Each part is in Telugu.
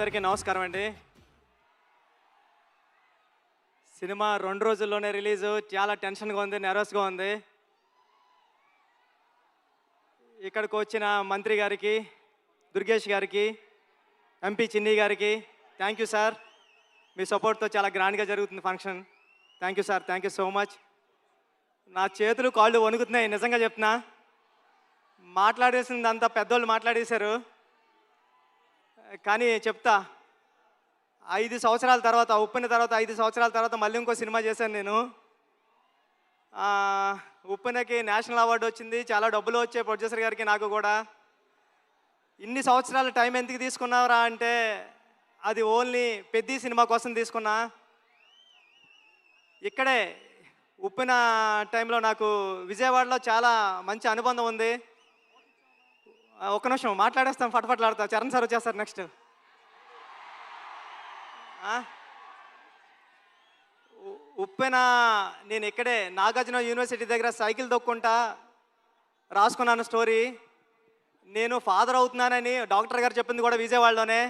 అందరికీ నమస్కారం అండి. సినిమా 2 రోజుల్లోనే రిలీజు. చాలా టెన్షన్‌గా ఉంది, నెర్వస్‌గా ఉంది. ఇక్కడికి వచ్చిన మంత్రి గారికి, దుర్గేష్ గారికి, ఎంపీ చిన్ని గారికి థ్యాంక్ యూ సార్. మీ సపోర్ట్‌తో చాలా గ్రాండ్‌గా జరుగుతుంది function. Thank you sir, thank you so much. నా చేతులు కాళ్ళు వణుకుతున్నాయి, నిజంగా చెప్తున్నా. మాట్లాడేసిందంతా పెద్దోళ్ళు మాట్లాడేశారు. కానీ చెప్తా, 5 సంవత్సరాల తర్వాత, ఉప్పెన తర్వాత 5 సంవత్సరాల తర్వాత మళ్ళీ ఇంకో సినిమా చేశాను నేను. ఉప్పెనకి నేషనల్ అవార్డు వచ్చింది, చాలా డబ్బులు వచ్చాయి ప్రొడ్యూసర్ గారికి, నాకు కూడా. ఇన్ని సంవత్సరాల టైం ఎందుకు తీసుకున్నారా అంటే, అది ఓన్లీ పెద్ద సినిమా కోసం తీసుకున్నా. ఇక్కడే ఉప్పెన టైంలో నాకు విజయవాడలో చాలా మంచి అనుబంధం ఉంది. ఒక్క నిమిషం మాట్లాడేస్తాం, ఫటఫట్లాడతా. చరణ్ సార్ వచ్చేస్తారు నెక్స్ట్. ఉప్పెన నేను ఇక్కడే నాగార్జున యూనివర్సిటీ దగ్గర సైకిల్ తొక్కుంటా రాసుకున్నాను స్టోరీ. నేను ఫాదర్ అవుతున్నానని డాక్టర్ గారు చెప్పింది కూడా విజయవాడలోనే.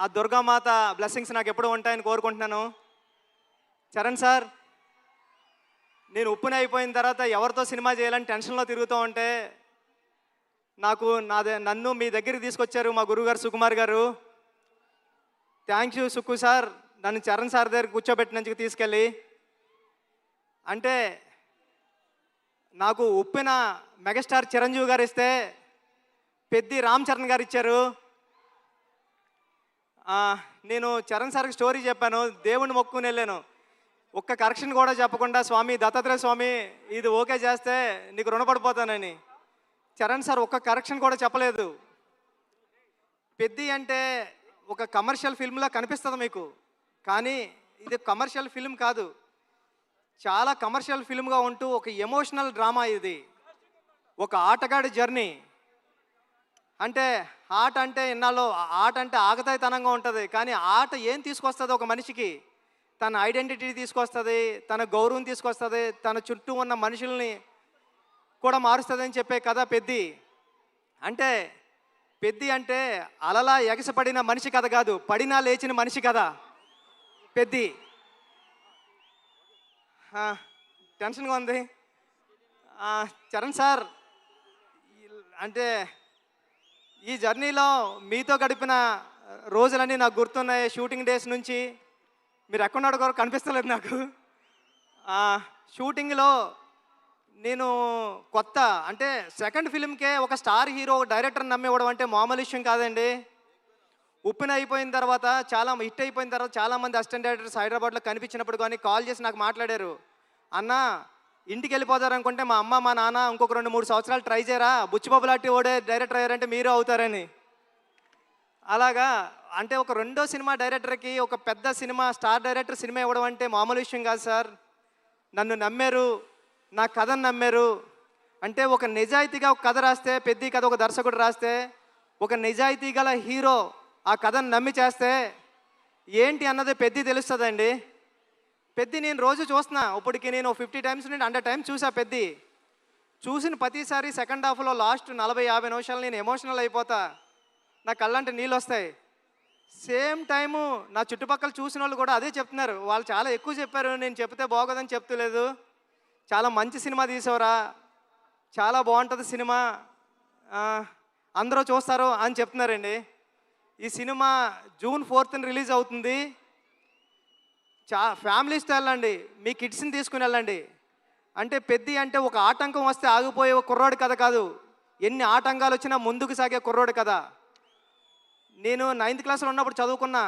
ఆ దుర్గామాత బ్లెస్సింగ్స్ నాకు ఎప్పుడు ఉంటాయని కోరుకుంటున్నాను. చరణ్ సార్, నేను ఉప్పెన అయిపోయిన తర్వాత ఎవరితో సినిమా చేయాలని టెన్షన్లో తిరుగుతూ ఉంటే నన్ను మీ దగ్గరికి తీసుకొచ్చారు మా గురువుగారు సుకుమార్ గారు. థ్యాంక్ యూ సుక్కు సార్, నన్ను చరణ్ సార్ దగ్గర కూర్చోబెట్టినందుకు తీసుకెళ్ళి. అంటే నాకు ఉప్పెన మెగాస్టార్ చిరంజీవి గారు ఇస్తే పెద్ది రామ్ చరణ్ గారు ఇచ్చారు. నేను చరణ్ సార్కి స్టోరీ చెప్పాను, దేవుణ్ణి మొక్కుని వెళ్ళాను. ఒక్క కరెక్షన్ కూడా చెప్పకుండా, స్వామి దత్తాత్రేయ స్వామి ఇది ఓకే చేస్తే నీకు రుణపడిపోతానని. చరణ్ సార్ ఒక్క కరెక్షన్ కూడా చెప్పలేదు. పెద్ది అంటే ఒక కమర్షియల్ ఫిల్మ్లా కనిపిస్తుంది మీకు, కానీ ఇది కమర్షియల్ ఫిల్మ్ కాదు. చాలా కమర్షియల్ ఫిల్మ్గా ఉంటూ ఒక ఎమోషనల్ డ్రామా ఇది. ఒక ఆటగాడి జర్నీ. అంటే ఆట అంటే ఇన్నాళ్ళు ఆట అంటే ఆగతాయితనంగా ఉంటుంది, కానీ ఆట ఏం తీసుకొస్తుంది ఒక మనిషికి? తన ఐడెంటిటీ తీసుకొస్తుంది, తన గౌరవం తీసుకొస్తుంది, తన చుట్టూ ఉన్న మనుషుల్ని కూడా మారుస్తుందని చెప్పే కథ పెద్ది. అంటే పెద్ది అంటే అలలా ఎగసపడిన మనిషి కథ కాదు, పడినా లేచిన మనిషి కథ పెద్ది. టెన్షన్గా ఉంది. చరణ్ సార్, అంటే ఈ జర్నీలో మీతో గడిపిన రోజులన్నీ నాకు గుర్తున్నాయి. షూటింగ్ డేస్ నుంచి మీరు ఎక్కడున్నాడు కూడా కనిపిస్తలేదు నాకు. షూటింగ్లో నేను కొత్త, అంటే సెకండ్ ఫిల్మ్కే ఒక స్టార్ హీరో డైరెక్టర్ నమ్మి ఇవ్వడం అంటే మామూలు విషయం కాదండి. ఉప్పెన అయిపోయిన తర్వాత, చాలా హిట్ అయిపోయిన తర్వాత చాలామంది అసిస్టెంట్ డైరెక్టర్స్ హైదరాబాద్లో కనిపించినప్పుడు కానీ కాల్ చేసి నాకు మాట్లాడారు, అన్న ఇంటికి వెళ్ళిపోతారు అనుకుంటే మా అమ్మ మా నాన్న ఇంకొక 2-3 సంవత్సరాలు ట్రై చేయరా, బుచ్చిబాబు లాంటి ఓడే డైరెక్టర్ అయ్యారంటే మీరు అవుతారని. అలాగా అంటే ఒక రెండో సినిమా డైరెక్టర్కి ఒక పెద్ద సినిమా స్టార్ డైరెక్టర్ సినిమా ఇవ్వడం అంటే మామూలు విషయం కాదు సార్. నన్ను నమ్మారు, నా కథను నమ్మారు. అంటే ఒక నిజాయితీగా ఒక కథ రాస్తే, పెద్ద కథ ఒక దర్శకుడు రాస్తే, ఒక నిజాయితీ గల హీరో ఆ కథను నమ్మి చేస్తే ఏంటి అన్నది పెద్ద తెలుస్తుందండి. పెద్ద నేను రోజు చూస్తున్నా, ఇప్పటికి నేను 50 టైమ్స్ నుండి 100 టైమ్స్ చూసా. పెద్ద చూసిన ప్రతిసారి సెకండ్ హాఫ్లో లాస్ట్ 40-50 నిమిషాలు నేను ఎమోషనల్ అయిపోతా, నా కళ్ళంటే నీళ్ళు వస్తాయి. సేమ్ టైము నా చుట్టుపక్కల చూసిన వాళ్ళు కూడా అదే చెప్తున్నారు. వాళ్ళు చాలా ఎక్కువ చెప్పారు, నేను చెప్తే బాగోదని చెప్తలేదు. చాలా మంచి సినిమా తీసావురా, చాలా బాగుంటుంది సినిమా, అందరూ చూస్తారు అని చెప్తున్నారండి. ఈ సినిమా June 4th రిలీజ్ అవుతుంది. ఫ్యామిలీస్తో వెళ్ళండి, మీ కిడ్స్ని తీసుకుని వెళ్ళండి. అంటే పెద్ద అంటే ఒక ఆటంకం వస్తే ఆగిపోయే ఒక కుర్రోడి కథ కాదు, ఎన్ని ఆటంకాలు వచ్చినా ముందుకు సాగే కుర్రోడి కథ. నేను 9th క్లాస్లో ఉన్నప్పుడు చదువుకున్నా,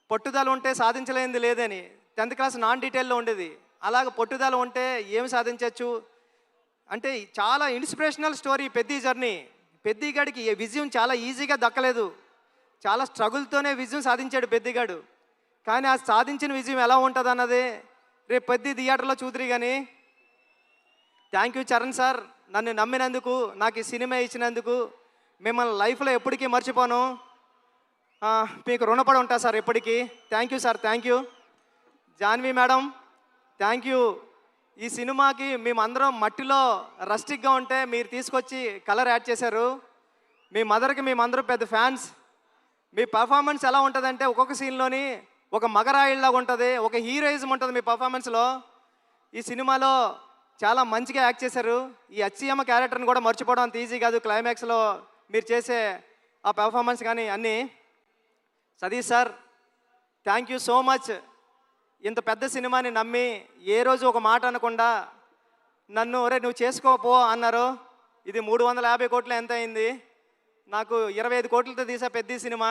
పట్టుదల ఉంటే సాధించలేనిది లేదని. 10th క్లాస్ నాన్ డీటెయిల్లో ఉండేది. అలాగ పట్టుదల ఉంటే ఏమి సాధించవచ్చు అంటే చాలా ఇన్స్పిరేషనల్ స్టోరీ పెద్ద జర్నీ. పెద్దిగాడికి విజయం చాలా ఈజీగా దక్కలేదు, చాలా స్ట్రగుల్తోనే విజయం సాధించాడు పెద్దిగాడు. కానీ ఆ సాధించిన విజయం ఎలా ఉంటుంది అన్నది రేపు పెద్ద థియేటర్లో చూద్దరు. కానీ థ్యాంక్ యూ చరణ్ సార్, నన్ను నమ్మినందుకు, నాకు ఈ సినిమా ఇచ్చినందుకు. మిమ్మల్ని లైఫ్లో ఎప్పటికీ మర్చిపోను, మీకు రుణపడి ఉంటా సార్ ఎప్పటికీ. Thank you sir, thank you. Janhvi madam, thank you. ఈ సినిమాకి మేమందరం మట్టిలో రస్టిక్గా ఉంటే మీరు తీసుకొచ్చి కలర్ యాడ్ చేశారు. మీ మదర్కి మేమందరం పెద్ద ఫ్యాన్స్. మీ పర్ఫార్మెన్స్ ఎలా ఉంటుందంటే ఒక్కొక్క సీన్లోని ఒక మగరాయిల్లాగా ఉంటుంది, ఒక హీరోయిజం ఉంటుంది మీ పర్ఫార్మెన్స్లో. ఈ సినిమాలో చాలా మంచిగా యాక్ట్ చేశారు. ఈ అచ్చియమ్మ క్యారెక్టర్ని కూడా మర్చిపోవడం అంత ఈజీ కాదు. క్లైమాక్స్లో మీరు చేసే ఆ పెర్ఫార్మెన్స్ కానీ అన్నీ. Satish sir, thank you so much. ఇంత పెద్ద సినిమాని నమ్మి ఏ రోజు ఒక మాట అనకుండా నన్ను ఒరే నువ్వు చేసుకోపో అన్నారు. ఇది 350 కోట్లు ఎంత అయింది, నాకు 25 కోట్లతో తీసా పెద్ద సినిమా.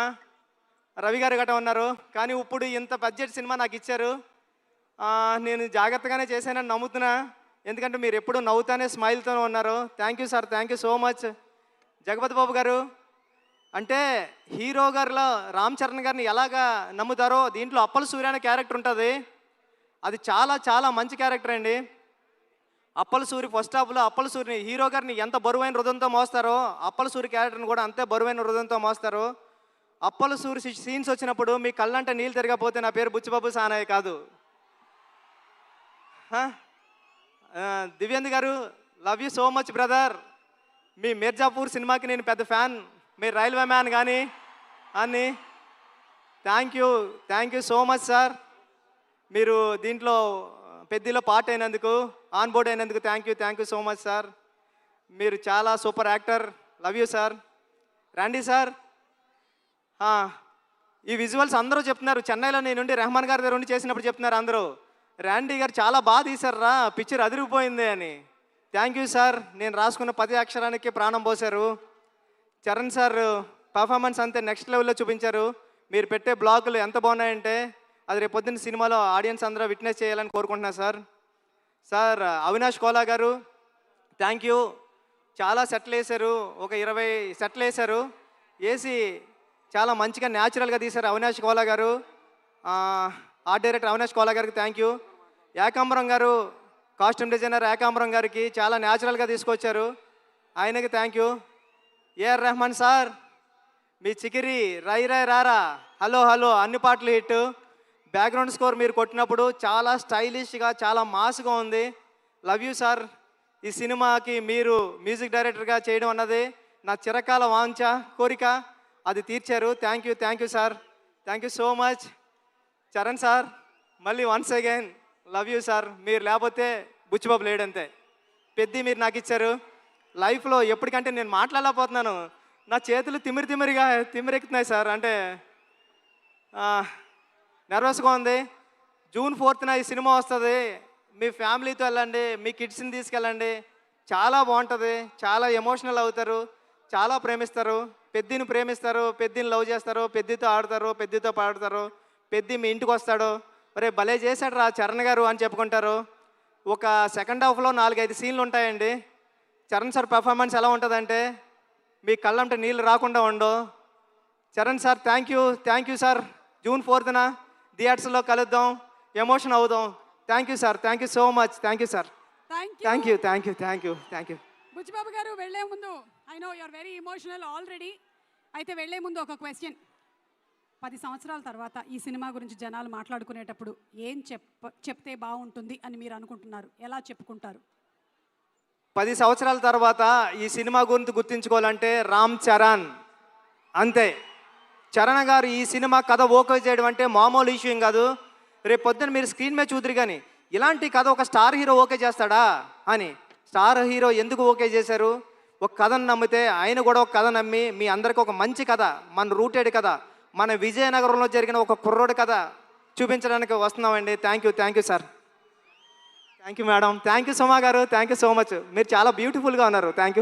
రవి గారు గట్ట ఉన్నారు, కానీ ఇప్పుడు ఇంత బడ్జెట్ సినిమా నాకు ఇచ్చారు. నేను జాగ్రత్తగానే చేశానని నమ్ముతున్నా, ఎందుకంటే మీరు ఎప్పుడు నవ్వుతానే స్మైల్తోనే ఉన్నారు. Thank you sir, thank you so much. Jagapathi Babu గారు, అంటే హీరో గారిలో రామ్ చరణ్ గారిని ఎలాగా నమ్ముతారో దీంట్లో అప్పల సూర్య అనే క్యారెక్టర్ ఉంటుంది. అది చాలా చాలా మంచి క్యారెక్టర్ అండి. అప్పల సూరి ఫస్ట్ హాఫ్లో అప్పల సూరిని హీరో గారిని ఎంత బరువైన హృదయంతో మోస్తారో అప్పల సూరి క్యారెక్టర్ని కూడా అంతే బరువైన హృదయంతో మోస్తారు. అప్పల సూరి సీన్స్ వచ్చినప్పుడు మీ కళ్ళంటే నీళ్ళు తిరగకపోతే నా పేరు బుచ్చిబాబు సానయ్య కాదు. దివ్యంద్ గారు, love you so much brother. మీ మిర్జాపూర్ సినిమాకి నేను పెద్ద ఫ్యాన్, మీరు రైల్వే మ్యాన్ కానీ అని. Thank you so much sir. మీరు దీంట్లో పెద్దలో పార్ట్ అయినందుకు, ఆన్ బోర్డ్ అయినందుకు thank you so much sir. మీరు చాలా super actor. Love you sir. రండి సార్. ఈ విజువల్స్ అందరూ చెప్తున్నారు, చెన్నైలో నేనుండి రెహమాన్ గారి దగ్గర ఉండి చేసినప్పుడు చెప్తున్నారు అందరూ, ర్యాండీ గారు చాలా బాగా తీశారా, పిక్చర్ అదిరిపోయింది అని. Thank you sir. నేను రాసుకున్న 10 అక్షరానికి ప్రాణం పోశారు. చరణ్ సార్ పర్ఫార్మెన్స్ అంతే నెక్స్ట్ లెవెల్లో చూపించారు. మీరు పెట్టే బ్లాగులు ఎంత బాగున్నాయంటే అది రేపు పొద్దున్న సినిమాలో ఆడియన్స్ అందరూ విట్నెస్ చేయాలని కోరుకుంటున్నాను సార్. సార్ అవినాష్ కోలా గారు, థ్యాంక్ యూ. చాలా సెట్లు వేశారు, ఒక 20 సెట్లు వేశారు. వేసి చాలా మంచిగా న్యాచురల్గా తీశారు అవినాష్ కోలా గారు. ఆర్ట్ డైరెక్టర్ అవినాష్ కోలా గారికి థ్యాంక్ యూ. ఏకాంబరం గారు, కాస్ట్యూమ్ డిజైనర్ ఏకాంబరం గారికి చాలా న్యాచురల్గా తీసుకొచ్చారు, ఆయనకి thank you. AR Rahman sir, మీ చికిరి రై రై రారా హలో హలో అన్ని పాటలు హిట్. బ్యాక్గ్రౌండ్ స్కోర్ మీరు కొట్టినప్పుడు చాలా స్టైలిష్గా చాలా మాస్గా ఉంది. Love you sir. ఈ సినిమాకి మీరు మ్యూజిక్ డైరెక్టర్గా చేయడం అన్నది నా చిరకాల వాంఛ కోరిక, అది తీర్చారు. Thank you sir. Thank you so much. Charan sir, మళ్ళీ once again love you sir. మీరు లేకపోతే బుచ్చిబాబు లేడంతే. పెద్ద మీరు నాకు ఇచ్చారు. లైఫ్లో ఎప్పటికంటే నేను మాట్లాడలేకపోతున్నాను, నా చేతులు తిమ్మిరెక్కుతున్నాయి సార్. అంటే నర్వస్గా ఉంది. జూన్ 4th ఈ సినిమా వస్తుంది. మీ ఫ్యామిలీతో వెళ్ళండి, మీ కిడ్స్ని తీసుకెళ్ళండి, చాలా బాగుంటుంది. చాలా ఎమోషనల్ అవుతారు, చాలా ప్రేమిస్తారు. పెద్దిని ప్రేమిస్తారు, పెద్దిని లవ్ చేస్తారు, పెద్దితో ఆడతారు, పెద్దితో పాడతారు. పెద్ది మీ ఇంటికి వస్తాడు, ఒరే భలే చేశాడు రా చరణ్ గారు అని చెప్పుకుంటారు. ఒక సెకండ్ హాఫ్లో 4-5 సీన్లు ఉంటాయండి. చరణ్ సార్ పర్ఫార్మెన్స్ ఎలా ఉంటుందంటే మీ కళ్ళంటే నీళ్ళు రాకుండా ఉండవు. Charan sir thank you sir. June 4th థియేటర్స్లో కలుద్దాం, ఎమోషన్ అవుదాం. Thank you sir. Thank you so much. Thank you sir. Thank you. Buchibabu గారు, వెళ్లే ముందు I know you're very emotional already. అయితే వెళ్లే ముందు ఒక క్వశ్చన్. 10 సంవత్సరాల తర్వాత ఈ సినిమా గురించి జనాలు మాట్లాడుకునేటప్పుడు ఏం చెప్తే బాగుంటుంది అని మీరు అనుకుంటున్నారు? ఎలా చెప్పుకుంటారు? 10 సంవత్సరాల తర్వాత ఈ సినిమా గురించి గుర్తించుకోవాలంటే రామ్ చరణ్ అంతే. చరణ్ గారు ఈ సినిమా కథ ఓకే చేయడం అంటే మామూలు ఇష్యూ ఏం కాదు. రేపు పొద్దున్న మీరు స్క్రీన్ మీద చూద్దరు కానీ ఇలాంటి కథ ఒక స్టార్ హీరో ఓకే చేస్తాడా అని. స్టార్ హీరో ఎందుకు ఓకే చేశారు? ఒక కథను నమ్మితే ఆయన కూడా ఒక కథ నమ్మి మీ అందరికీ ఒక మంచి కథ, మన రూటెడ్ కథ, మన విజయనగరంలో జరిగిన ఒక కుర్రోడి కథ చూపించడానికి వస్తున్నామండి. Thank you sir. Thank you madam. Thank you Suma గారు. Thank you so much. మీరు చాలా బ్యూటిఫుల్గా ఉన్నారు. Thank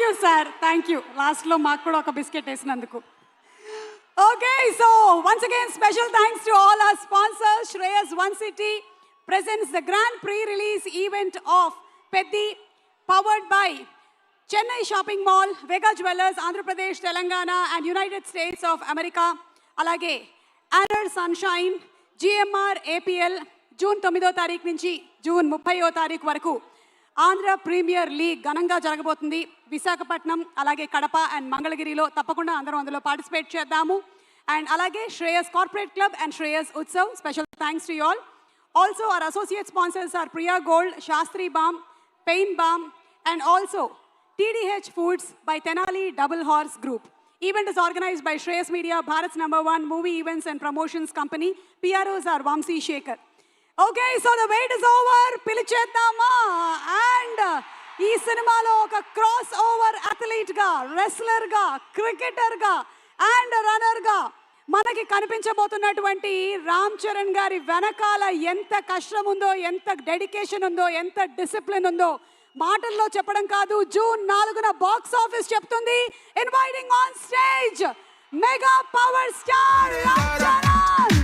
you sir. Thank you. లాస్ట్లో మాకు కూడా ఒక బిస్కెట్ వేసినందుకు. Okay, so once again special thanks to all our sponsors. Shreyas One City presents the grand pre-release event of Peddi, powered by Chennai Shopping Mall, Vega Jewellers, Andhra Pradesh, Telangana and United States of America. Alage Anner Sunshine, GMR APL, June 9వ తారీఖు నుంచి జూన్ 30వ తారీఖు వరకు ఆంధ్ర ప్రీమియర్ లీగ్ ఘనంగా జరగబోతుంది. విశాఖపట్నం, అలాగే కడప అండ్ మంగళగిరిలో. తప్పకుండా అందరం అందులో పార్టిసిపేట్ చేద్దాము. అండ్ అలాగే Shreyas corporate club and Shreyas Utsav, special thanks to you all. Also our associate sponsors are Priya gold, Shastri balm, pain balm and also TDH Foods by Tenali Double Horse Group. Event is organized by Shreyas Media, Bharat's #1 movie events and promotions company. PROs are Vamsi Shekhar. Okay, so the wait is over. Pilicheddama. And ఈ సినిమాలో ఒక క్రాస్ ఓవర్ అథ్లీట్గా, రెస్లర్గా, క్రికెటర్గా అండ్ రన్నర్గా మనకి కనిపించబోతున్నటువంటి రామ్ చరణ్ గారి వెనకాల ఎంత కష్టం ఉందో, ఎంత డెడికేషన్ ఉందో, ఎంత డిసిప్లిన్ ఉందో మాటల్లో చెప్పడం కాదు. జూన్ 4న బాక్స్ ఆఫీస్ చెప్తుంది. Inviting on stage mega power star Ram Charan.